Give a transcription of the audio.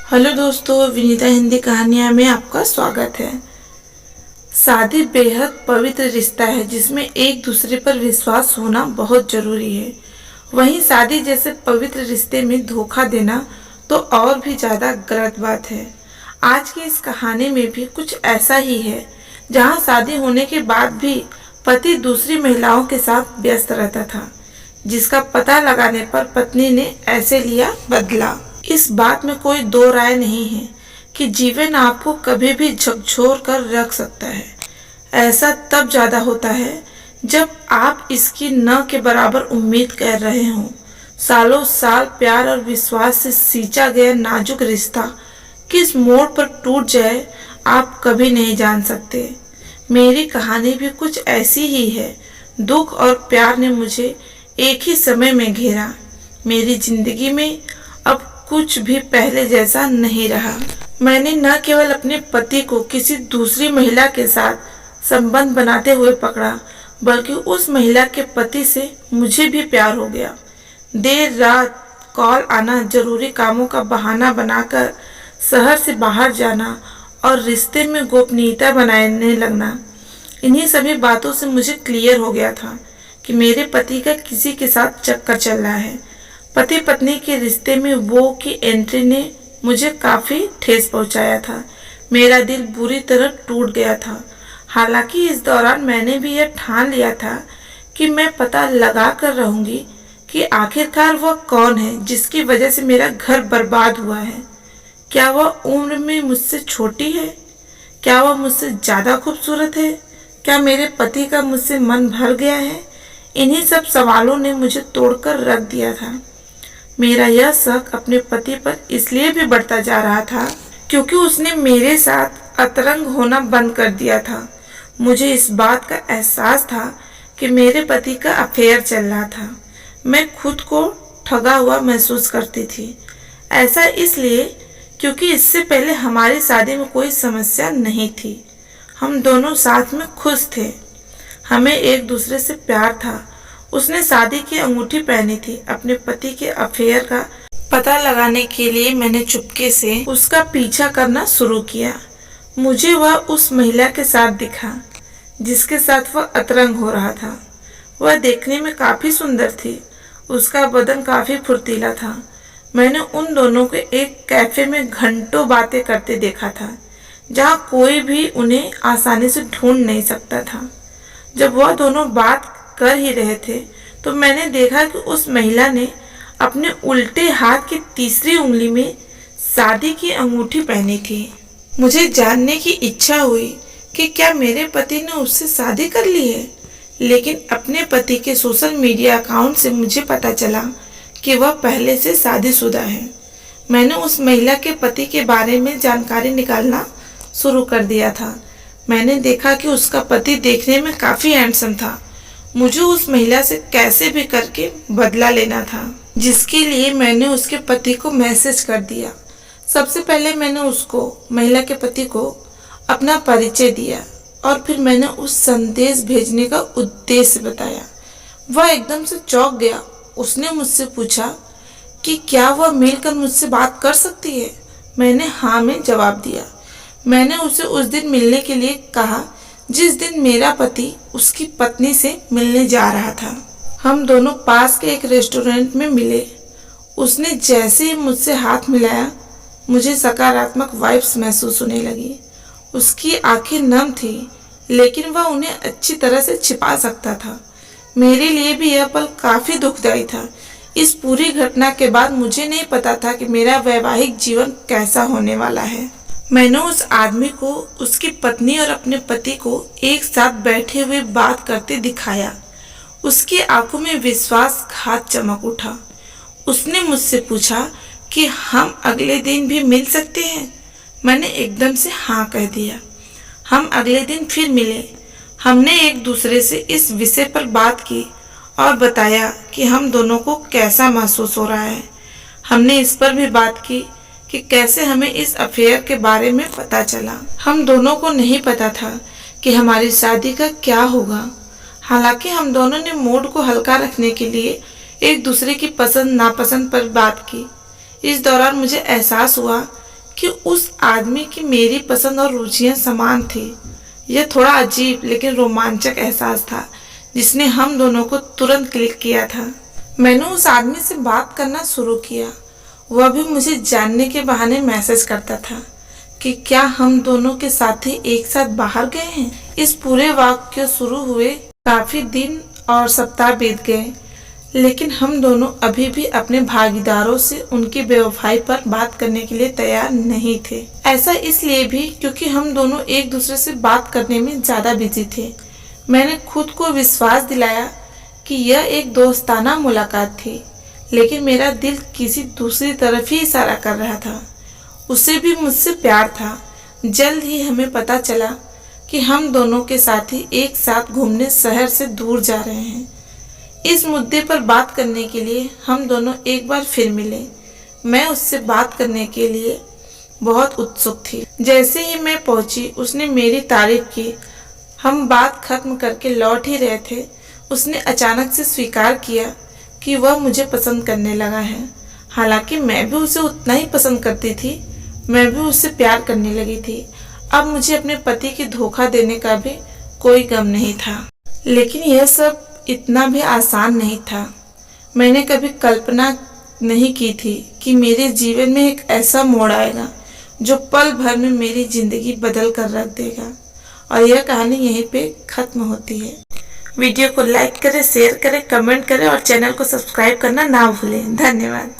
Hello दोस्तों, विनीता हिंदी कहानियाँ में आपका स्वागत है। शादी बेहद पवित्र रिश्ता है जिसमें एक दूसरे पर विश्वास होना बहुत जरूरी है। वहीं शादी जैसे पवित्र रिश्ते में धोखा देना तो और भी ज़्यादा गलत बात है। आज की इस कहानी में भी कुछ ऐसा ही है, जहां शादी होने के बाद भी पति दूसरी महिलाओं के साथ व्यस्त रहता था, जिसका पता लगाने पर पत्नी ने ऐसे लिया बदला। इस बात में कोई दो राय नहीं है कि जीवन आपको कभी भी झकझोर कर रख सकता है। ऐसा तब ज्यादा होता है जब आप इसकी न के बराबर उम्मीद कर रहे हों। सालों साल प्यार और विश्वास से सींचा गया नाजुक रिश्ता किस मोड़ पर टूट जाए, आप कभी नहीं जान सकते। मेरी कहानी भी कुछ ऐसी ही है। दुख और प्यार ने मुझे एक ही समय में घेरा। मेरी जिंदगी में अब कुछ भी पहले जैसा नहीं रहा। मैंने न केवल अपने पति को किसी दूसरी महिला के साथ संबंध बनाते हुए पकड़ा, बल्कि उस महिला के पति से मुझे भी प्यार हो गया। देर रात कॉल आना, जरूरी कामों का बहाना बनाकर शहर से बाहर जाना और रिश्ते में गोपनीयता बनाने लगना, इन्हीं सभी बातों से मुझे क्लियर हो गया था कि मेरे पति का किसी के साथ चक्कर चल रहा है। पति पत्नी के रिश्ते में वो की एंट्री ने मुझे काफी ठेस पहुंचाया था। मेरा दिल बुरी तरह टूट गया था। हालांकि इस दौरान मैंने भी यह ठान लिया था कि मैं पता लगा कर रहूंगी कि आखिरकार वह कौन है जिसकी वजह से मेरा घर बर्बाद हुआ है। क्या वह उम्र में मुझसे छोटी है? क्या वह मुझसे ज्यादा खूबसूरत है? क्या मेरे पति का मुझसे मन भर गया है? इन्हीं सब सवालों ने मुझे तोड़कर रख दिया था। मेरा यह शक अपने पति पर इसलिए भी बढ़ता जा रहा था क्योंकि उसने मेरे साथ अतरंग होना बंद कर दिया था। मुझे इस बात का एहसास था कि मेरे पति का अफेयर चल रहा था। मैं खुद को ठगा हुआ महसूस करती थी। ऐसा इसलिए क्योंकि इससे पहले हमारी शादी में कोई समस्या नहीं थी। हम दोनों साथ में खुश थे। हमें एक दूसरे से प्यार था। उसने शादी की अंगूठी पहनी थी। अपने पति के अफेयर का पता लगाने के लिए मैंने चुपके से उसका पीछा करना शुरू किया। मुझे वह उस महिला के साथ दिखा जिसके साथ वह अतरंग हो रहा था। वह देखने में काफी सुंदर थी। उसका बदन काफी फुर्तीला था। मैंने उन दोनों को एक कैफे में घंटों बातें करते देखा था, जहाँ कोई भी उन्हें आसानी से ढूंढ नहीं सकता था। जब वह दोनों बात कर ही रहे थे तो मैंने देखा कि उस महिला ने अपने उल्टे हाथ की तीसरी उंगली में शादी की अंगूठी पहनी थी। मुझे जानने की इच्छा हुई कि क्या मेरे पति ने उससे शादी कर ली है, लेकिन अपने पति के सोशल मीडिया अकाउंट से मुझे पता चला कि वह पहले से शादीशुदा है। मैंने उस महिला के पति के बारे में जानकारी निकालना शुरू कर दिया था। मैंने देखा कि उसका पति देखने में काफी हैंडसम था। मुझे उस महिला से कैसे भी करके बदला लेना था, जिसके लिए मैंने उसके पति को मैसेज कर दिया। सबसे पहले मैंने उसको, महिला के पति को, अपना परिचय दिया और फिर मैंने उस संदेश भेजने का उद्देश्य बताया। वह एकदम से चौंक गया। उसने मुझसे पूछा कि क्या वह मिलकर मुझसे बात कर सकती है। मैंने हाँ में जवाब दिया। मैंने उसे उस दिन मिलने के लिए कहा जिस दिन मेरा पति उसकी पत्नी से मिलने जा रहा था। हम दोनों पास के एक रेस्टोरेंट में मिले। उसने जैसे ही मुझसे हाथ मिलाया, मुझे सकारात्मक वाइब्स महसूस होने लगी। उसकी आंखें नम थी, लेकिन वह उन्हें अच्छी तरह से छिपा सकता था। मेरे लिए भी यह पल काफी दुखदायी था। इस पूरी घटना के बाद मुझे नहीं पता था कि मेरा वैवाहिक जीवन कैसा होने वाला है। मैंने उस आदमी को उसकी पत्नी और अपने पति को एक साथ बैठे हुए बात करते दिखाया। उसकी आंखों में विश्वासघात चमक उठा। उसने मुझसे पूछा कि हम अगले दिन भी मिल सकते हैं। मैंने एकदम से हाँ कह दिया। हम अगले दिन फिर मिले। हमने एक दूसरे से इस विषय पर बात की और बताया कि हम दोनों को कैसा महसूस हो रहा है। हमने इस पर भी बात की कि कैसे हमें इस अफेयर के बारे में पता चला। हम दोनों को नहीं पता था कि हमारी शादी का क्या होगा। हालांकि हम दोनों ने मूड को हल्का रखने के लिए एक दूसरे की पसंद नापसंद पर बात की। इस दौरान मुझे एहसास हुआ कि उस आदमी की मेरी पसंद और रुचियां समान थी। यह थोड़ा अजीब लेकिन रोमांचक एहसास था जिसने हम दोनों को तुरंत क्लिक किया था। मैंने उस आदमी से बात करना शुरू किया। वह भी मुझे जानने के बहाने मैसेज करता था कि क्या हम दोनों के साथी एक साथ बाहर गए हैं। इस पूरे वाक्य शुरू हुए काफी दिन और सप्ताह बीत गए, लेकिन हम दोनों अभी भी अपने भागीदारों से उनकी बेवफाई पर बात करने के लिए तैयार नहीं थे। ऐसा इसलिए भी क्योंकि हम दोनों एक दूसरे से बात करने में ज्यादा बिजी थे। मैंने खुद को विश्वास दिलाया कि यह एक दोस्ताना मुलाकात थी, लेकिन मेरा दिल किसी दूसरी तरफ ही इशारा कर रहा था। उसे भी मुझसे प्यार था। जल्द ही हमें पता चला कि हम दोनों के साथी एक साथ घूमने शहर से दूर जा रहे हैं। इस मुद्दे पर बात करने के लिए हम दोनों एक बार फिर मिले। मैं उससे बात करने के लिए बहुत उत्सुक थी। जैसे ही मैं पहुंची उसने मेरी तारीफ की। हम बात खत्म करके लौट ही रहे थे, उसने अचानक से स्वीकार किया कि वह मुझे पसंद करने लगा है। हालांकि मैं भी उसे उतना ही पसंद करती थी, मैं भी उससे प्यार करने लगी थी। अब मुझे अपने पति की धोखा देने का भी कोई गम नहीं था। लेकिन यह सब इतना भी आसान नहीं था। मैंने कभी कल्पना नहीं की थी कि मेरे जीवन में एक ऐसा मोड़ आएगा जो पल भर में मेरी जिंदगी बदल कर रख देगा। और यह कहानी यहीं पे खत्म होती है। वीडियो को लाइक करें, शेयर करें, कमेंट करें और चैनल को सब्सक्राइब करना ना भूलें। धन्यवाद।